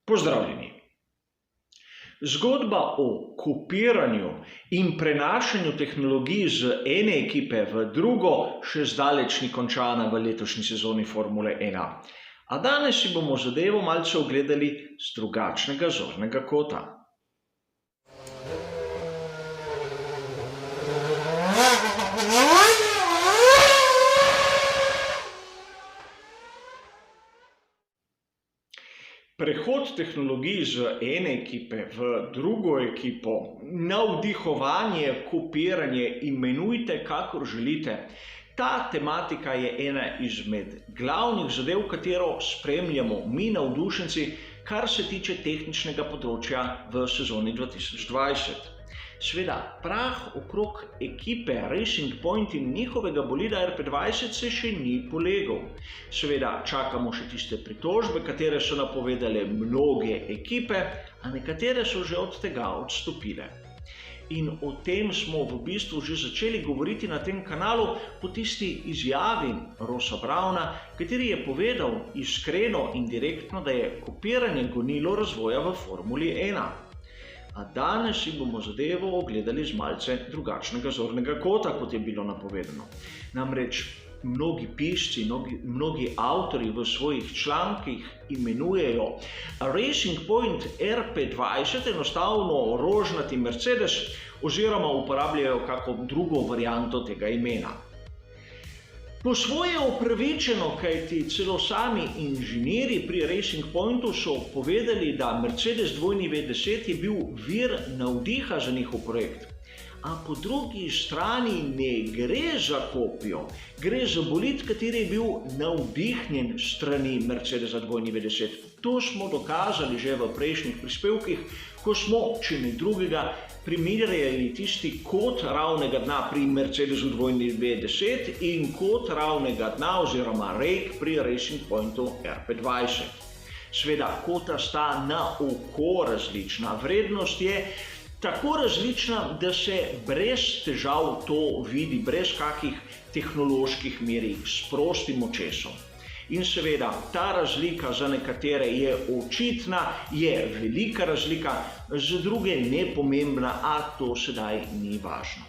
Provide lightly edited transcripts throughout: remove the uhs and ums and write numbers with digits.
Pozdravljeni! Zgodba o kopiranju in prenašanju tehnologij z ene ekipe v drugo še zdaleč ni končana v letošnji sezoni Formule 1. A danes si bomo zadevo malce ogledali z drugačnega zornega kota. Prehod tehnologij z ene ekipe v drugo ekipo, navdihovanje, kopiranje, imenujte kakor želite. Ta tematika je ena izmed glavnih zadev, katero spremljamo mi navdušenci, kar se tiče tehničnega področja v sezoni 2020. Sveda, prah okrog ekipe Racing Point in njihovega bolida RP20 se še ni polegel. Seveda, čakamo še tiste pritožbe, katere so napovedale mnoge ekipe, a nekatere so že od tega odstopile. In o tem smo v bistvu že začeli govoriti na tem kanalu po tisti izjavi Rossa Browna, kateri je povedal iskreno in direktno, da je kopiranje gonilo razvoja v Formuli 1. A danes si bomo zadevo ogledali z malce drugačnega zornega kota, kot je bilo napovedano. Namreč mnogi pisci, mnogi avtorji v svojih člankih imenujejo Racing Point RP20 enostavno rožnati Mercedes oziroma uporabljajo kako drugo varianto tega imena. Po svoje upravičeno, kajti celo sami inženirji pri Racing Pointu so povedali, da Mercedes 2V10 je bil vir navdiha za njihov projekt. A po drugi strani ne gre za kopijo, gre za bolid, kateri je bil navdihnjen strani Mercedesa 2V10. To smo dokazali že v prejšnjih prispevkih, ko smo, če ne drugega, primerjali tisti kot ravnega dna pri Mercedesu 2V10 in kot ravnega dna oziroma rake pri Racing Pointu RP20. Sveda, kota sta na oko različna, vrednost je tako različna, da se brez težav to vidi, brez kakih tehnoloških meril, s prostim očesom. In seveda, ta razlika za nekatere je očitna, je velika razlika, za druge nepomembna, a to sedaj ni važno.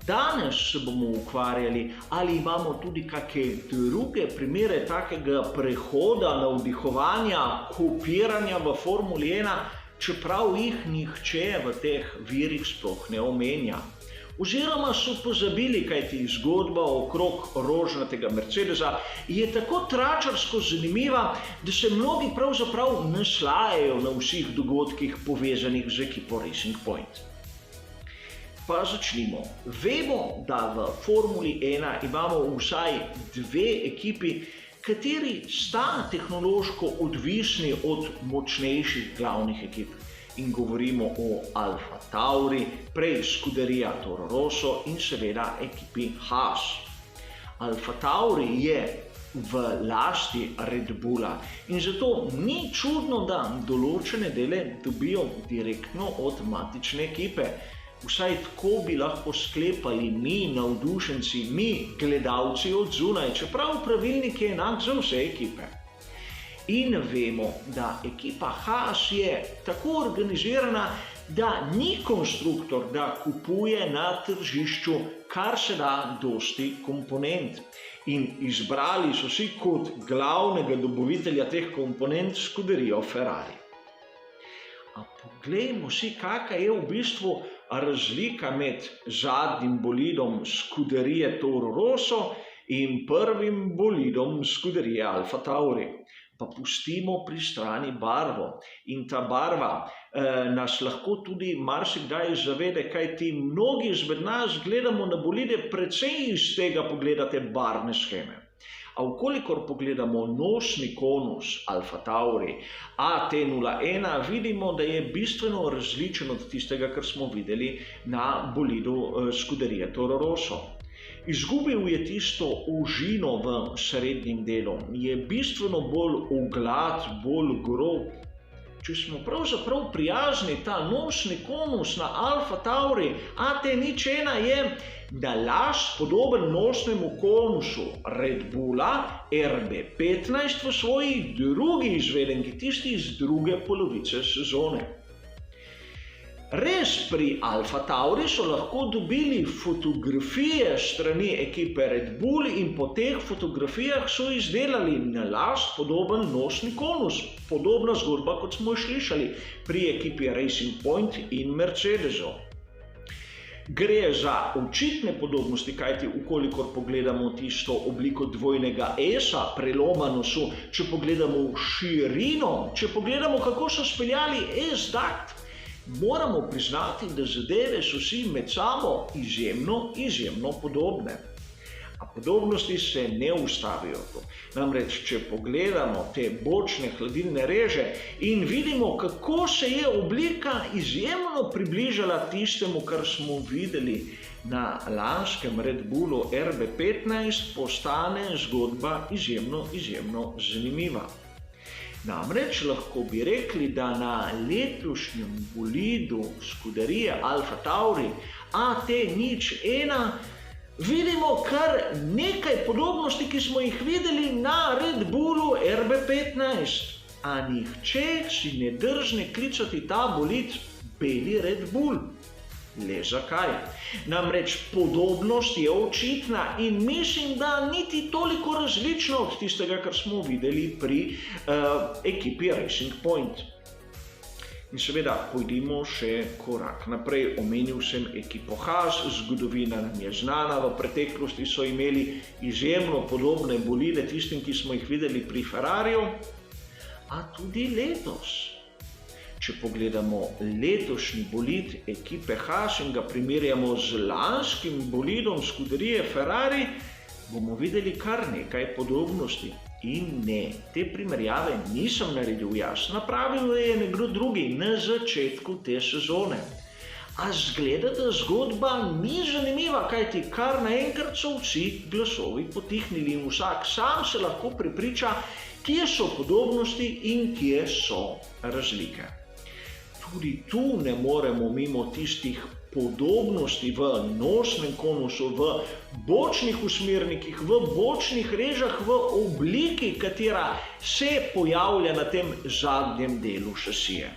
Danes se bomo ukvarjali, ali imamo tudi kakšne druge primere takega prehoda, navdihovanja, kopiranja v Formuli 1, čeprav jih nihče v teh virih sploh ne omenja. Oziroma so pozabili, kajti zgodba okrog rožnatega Mercedesa je tako tračarsko zanimiva, da se mnogi pravzaprav naslajajo na vseh dogodkih povezanih z ekipo Racing Point. Pa začnimo. Vemo, da v Formuli 1 imamo vsaj dve ekipi, kateri sta tehnološko odvisni od močnejših glavnih ekip. In govorimo o Alfa Tauri, prej Scuderia Toro Rosso in seveda ekipi Haas. Alfa Tauri je v lasti Red Bulla in zato ni čudno, da določene dele dobijo direktno od matične ekipe. Vsaj tako bi lahko sklepali mi, navdušenci, mi, gledalci od zunaj, čeprav pravilnik je enak za vse ekipe. In vemo, da ekipa Haas je tako organizirana, da ni konstruktor, da kupuje na tržišču kar se da dosti komponent. In izbrali so si kot glavnega dobavitelja teh komponent Scuderijo Ferrari. A poglejmo si, kakšna je v bistvu razlika med zadnjim bolidom Scuderije Toro Rosso in prvim bolidom Scuderije Alfa Tauri. Pa pustimo pri strani barvo. In ta barva nas lahko tudi marsikdaj zavede, kajti mnogi izmed nas gledamo na bolide precej iz tega pogleda te barvne sheme. A vkolikor pogledamo nosni konus Alfa Tauri AT01, vidimo, da je bistveno različen od tistega, kar smo videli na bolidu Scuderije Toro Rosso. Izgubil je tisto ožino v srednjem delu, je bistveno bolj oglat, bolj grob. če smo pravzaprav prijazni, ta nosni konus na Alfa Tauri AT01 je nalašč podoben nosnemu konusu Red Bulla RB15 v svoji drugi izvedenki, tisti iz druge polovice sezone. Res, pri Alfa Tauri so lahko dobili fotografije strani ekipe Red Bull in po teh fotografijah so izdelali nalašč podoben nosni konus. Podobna zgodba, kot smo jo slišali pri ekipi Racing Point in Mercedesu. Gre za očitne podobnosti, kajti ukolikor pogledamo tisto obliko dvojnega S-a, preloma nosu, če pogledamo širino, če pogledamo, kako so speljali S-duct, moramo priznati, da zadeve so si med sabo izjemno podobne. A podobnosti se ne ustavijo tu. Namreč, če pogledamo te bočne hladilne reže in vidimo, kako se je oblika izjemno približala tistemu, kar smo videli na lanskem Red Bullu RB15, postane zgodba izjemno zanimiva. Namreč lahko bi rekli, da na letošnjem bolidu Scuderie Alfa Tauri AT01 vidimo kar nekaj podobnosti, ki smo jih videli na Red Bullu RB15. A nihče si ne drzne klicati ta bolid beli Red Bull. Le zakaj? Namreč podobnost je očitna in mislim, da niti toliko različna od tistega, kar smo videli pri ekipi Racing Point. In seveda, pojdimo še korak naprej. Omenil sem ekipo Haas, zgodovina nam je znana, v preteklosti so imeli izjemno podobne bolide tistim, ki smo jih videli pri Ferrariju, a tudi letos. Če pogledamo letošnji bolid ekipe Haas in ga primerjamo z lanskim bolidom Scuderie Ferrari, bomo videli kar nekaj podobnosti. In ne, te primerjave nisem naredil jaz, napravil je nekdo drugi na začetku te sezone. A zgleda, da zgodba ni zanimiva, kajti kar naenkrat so vsi glasovi potihnili in vsak sam se lahko prepriča, kje so podobnosti in kje so razlike. Tudi tu ne moremo mimo tistih podobnosti v nosnem konusu, v bočnih usmernikih, v bočnih režah, v obliki, katera se pojavlja na tem zadnjem delu šasije.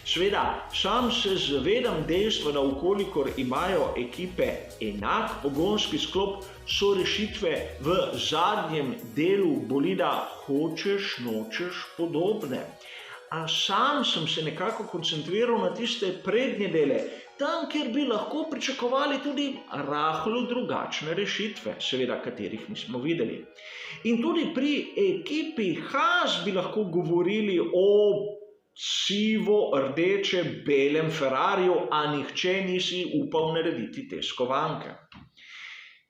Seveda, sam se zavedam dejstva, da ukolikor imajo ekipe enak pogonski sklop, so rešitve v zadnjem delu bolida hočeš nočeš podobne. A sam sem se nekako koncentriral na tiste prednje dele, tam, kjer bi lahko pričakovali tudi rahlo drugačne rešitve, seveda katerih nismo videli. In tudi pri ekipi Haas bi lahko govorili o sivo-rdeče-belem Ferrariju, a nihče nisi upal narediti te skovanke.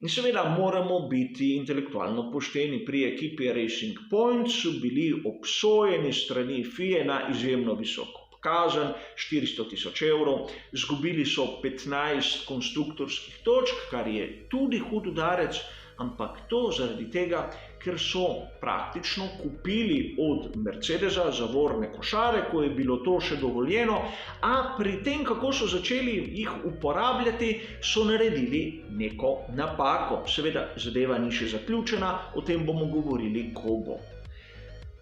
In seveda moramo biti intelektualno pošteni. Pri ekipi Racing Point so bili obsojeni strani FIA na izjemno visoko kazen, 400.000 evrov, izgubili so 15 konstruktorskih točk, kar je tudi hud udarec, ampak to zaradi tega, ker so praktično kupili od Mercedesa zavorne košare, ko je bilo to še dovoljeno, a pri tem, kako so začeli jih uporabljati, so naredili neko napako. Seveda, zadeva ni še zaključena, o tem bomo govorili, ko bo.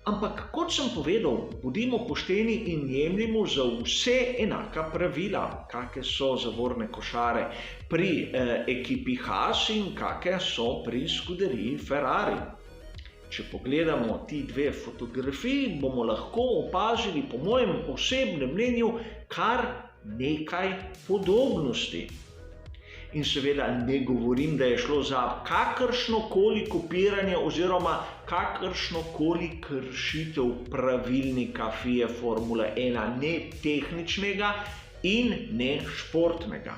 Ampak, kot sem povedal, bodimo pošteni in jemljimo za vse enaka pravila, kakšne so zavorne košare pri ekipi Haas in kakšne so pri Scuderii Ferrari. Če pogledamo ti dve fotografiji, bomo lahko opazili, po mojem osebnem mnenju, kar nekaj podobnosti. In seveda ne govorim, da je šlo za kakršnokoli kopiranje oziroma kakršnokoli kršitev pravilnika FIA Formule 1, ne tehničnega in ne športnega.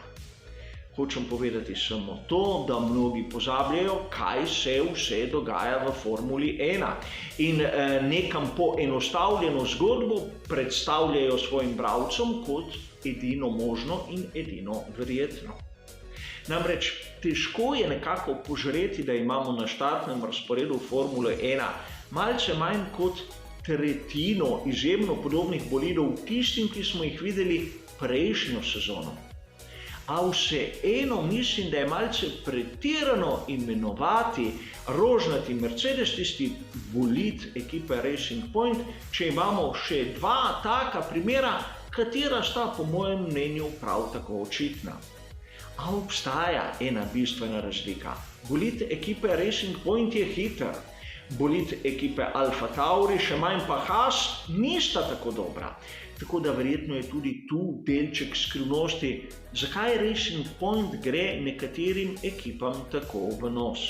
Hočem povedati samo to, da mnogi pozabljajo, kaj se vse dogaja v Formuli 1 in nekam poenostavljeno zgodbo predstavljajo svojim bralcem kot edino možno in edino verjetno. Namreč težko je nekako požreti, da imamo na štartnem razporedu Formule 1 malce manj kot tretjino izjemno podobnih bolidov tistim, ki smo jih videli prejšnjo sezono. A vseeno mislim, da je malce pretirano imenovati rožnati Mercedes tisti bolid ekipe Racing Point, če imamo še dva taka primera, katera sta po mojem mnenju prav tako očitna. A obstaja ena bistvena razlika. Bolid ekipe Racing Point je hiter, bolid ekipe Alfa Tauri, še manj pa Haas, nista tako dobra. Tako da verjetno je tudi tu delček skrivnosti, zakaj Racing Point gre nekaterim ekipam tako v nos.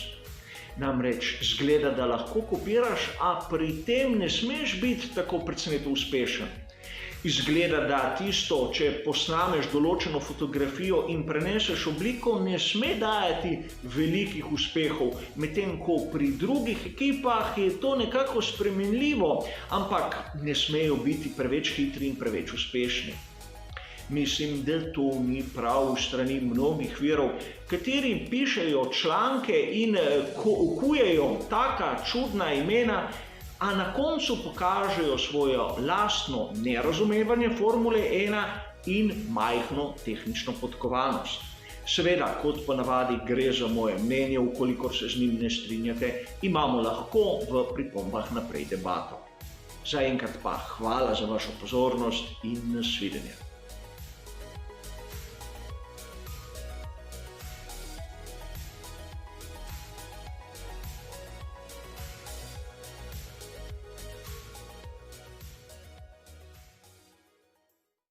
Namreč zgleda, da lahko kopiraš, a pri tem ne smeš biti tako precej uspešen. Izgleda, da tisto, če posnameš določeno fotografijo in preneseš obliko, ne sme dajati velikih uspehov, medtem ko pri drugih ekipah je to nekako spremenljivo, ampak ne smejo biti preveč hitri in preveč uspešni. Mislim, da to ni prav v strani mnogih virov, kateri pišejo članke in kujejo taka čudna imena, a na koncu pokažejo svojo lastno nerazumevanje Formule 1 in majhno tehnično podkovanost. Seveda, kot ponavadi, gre za moje mnenje, ukolikor se z njim ne strinjate, imamo lahko v pripombah naprej debato. Zaenkrat pa hvala za vašo pozornost in nasvidenje.